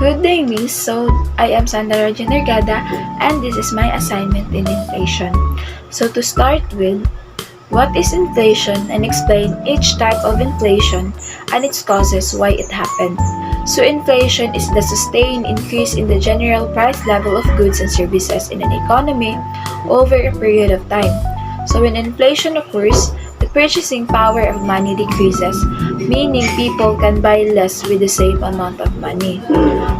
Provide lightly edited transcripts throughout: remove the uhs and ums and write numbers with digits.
Good day, Miss. So, I am Sandra Genergada, and this is my assignment in inflation. So, to start with, what is inflation and explain each type of inflation and its causes why it happened. So, inflation is the sustained increase in the general price level of goods and services in an economy over a period of time. So, when inflation occurs, the purchasing power of money decreases, meaning people can buy less with the same amount of money.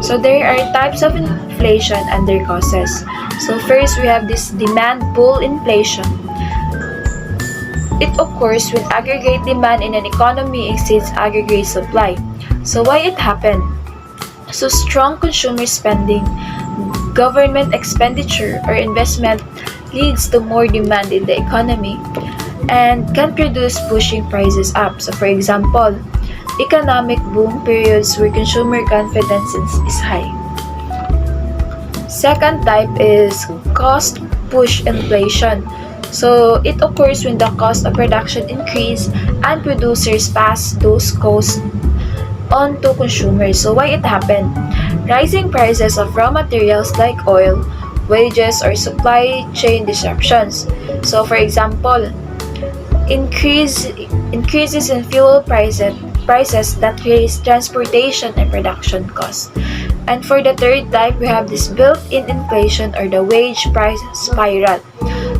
So there are types of inflation and their causes. So first we have this demand pull inflation. It occurs when aggregate demand in an economy exceeds aggregate supply. So why it happened? So strong consumer spending, government expenditure or investment leads to more demand in the economy and can produce pushing prices up. So for example, economic boom periods where consumer confidence is high. Second type is cost push inflation. So it occurs when the cost of production increase and producers pass those costs on to consumers. So why it happened? Rising prices of raw materials like oil, wages, or supply chain disruptions. So for example, increases in fuel prices that raise transportation and production costs. And for the third type, we have this built-in inflation or the wage price spiral.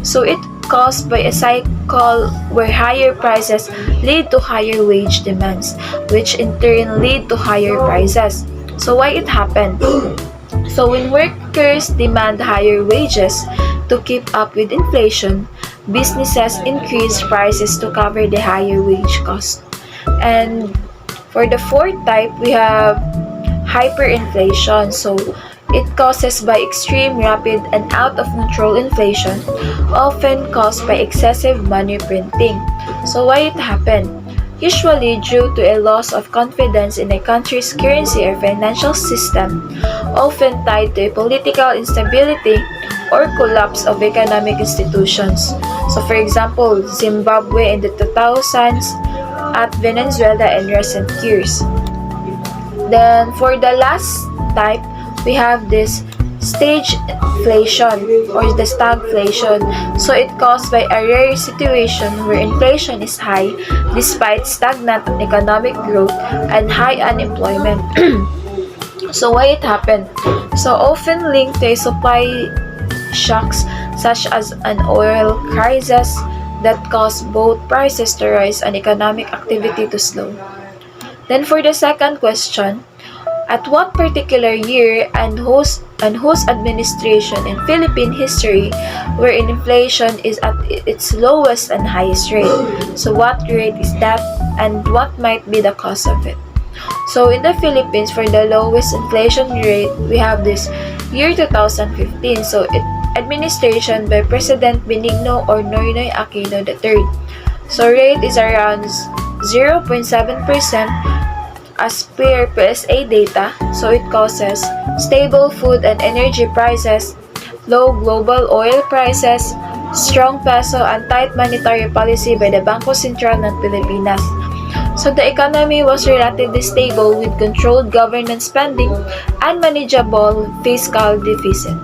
So it caused by a cycle where higher prices lead to higher wage demands, which in turn lead to higher prices. So why it happened? So when workers demand higher wages to keep up with inflation, businesses increase prices to cover the higher wage cost. And for the fourth type, we have hyperinflation. So it causes by extreme, rapid, and out of control inflation, often caused by excessive money printing. So why it happened? Usually due to a loss of confidence in a country's currency or financial system, often tied to a political instability or collapse of economic institutions. So for example, Zimbabwe in the 2000s, at Venezuela in recent years. Then for the last type, we have this stage inflation or the stagflation. So it caused by a rare situation where inflation is high despite stagnant economic growth and high unemployment. So why it happened? So often linked to supply shocks such as an oil crisis that caused both prices to rise and economic activity to slow. Then for the second question, at what particular year and whose administration in Philippine history wherein inflation is at its lowest and highest rate? So what rate is that and what might be the cause of it? So in the Philippines, for the lowest inflation rate, we have this year 2015. So administration by President Benigno or Noynoy Aquino III. So rate is around 0.7% as per PSA data. So it causes stable food and energy prices, low global oil prices, strong peso, and tight monetary policy by the Bangko Sentral ng Pilipinas. So the economy was relatively stable with controlled government spending and manageable fiscal deficit.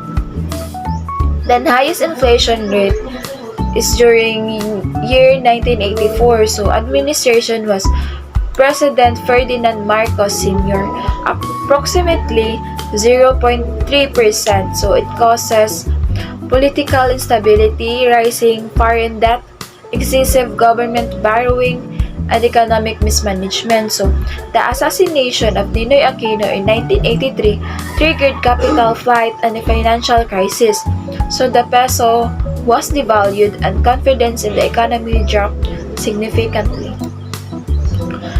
Then highest inflation rate is during year 1984. So administration was President Ferdinand Marcos Sr. approximately 0.3%. So it causes political instability, rising foreign debt, excessive government borrowing, and economic mismanagement. So the assassination of Ninoy Aquino in 1983 triggered capital flight and a financial crisis. So the peso was devalued and confidence in the economy dropped significantly.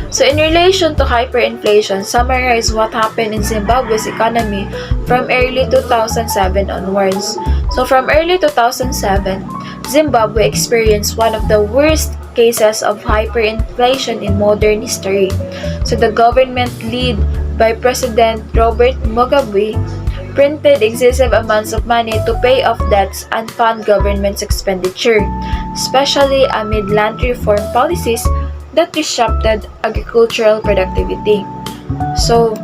So in relation to hyperinflation, summarize what happened in Zimbabwe's economy from early 2007 onwards. So from early 2007, Zimbabwe experienced one of the worst cases of hyperinflation in modern history. So the government led by President Robert Mugabe printed excessive amounts of money to pay off debts and fund government's expenditure, especially amid land reform policies that disrupted agricultural productivity. So,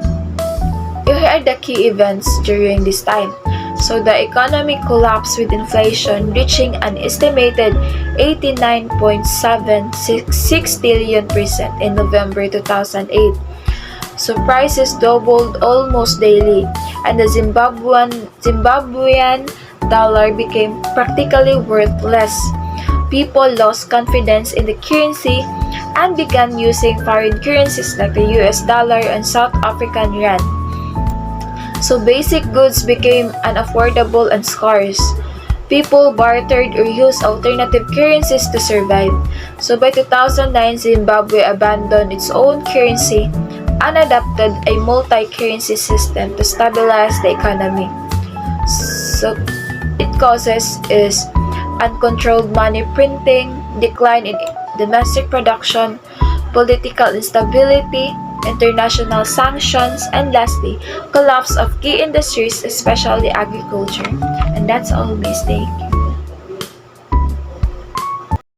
I are the key events during this time. So the economy collapsed with inflation reaching an estimated 89.766 billion percent in November 2008. So prices doubled almost daily, and the Zimbabwean dollar became practically worthless. People lost confidence in the currency and began using foreign currencies like the US dollar and South African rand. So basic goods became unaffordable and scarce. People bartered or used alternative currencies to survive. So by 2009, Zimbabwe abandoned its own currency and adopted a multi-currency system to stabilize the economy. So it causes is uncontrolled money printing, decline in domestic production, political instability, international sanctions, and lastly, collapse of key industries, especially agriculture. And that's all, Miss. Thank you.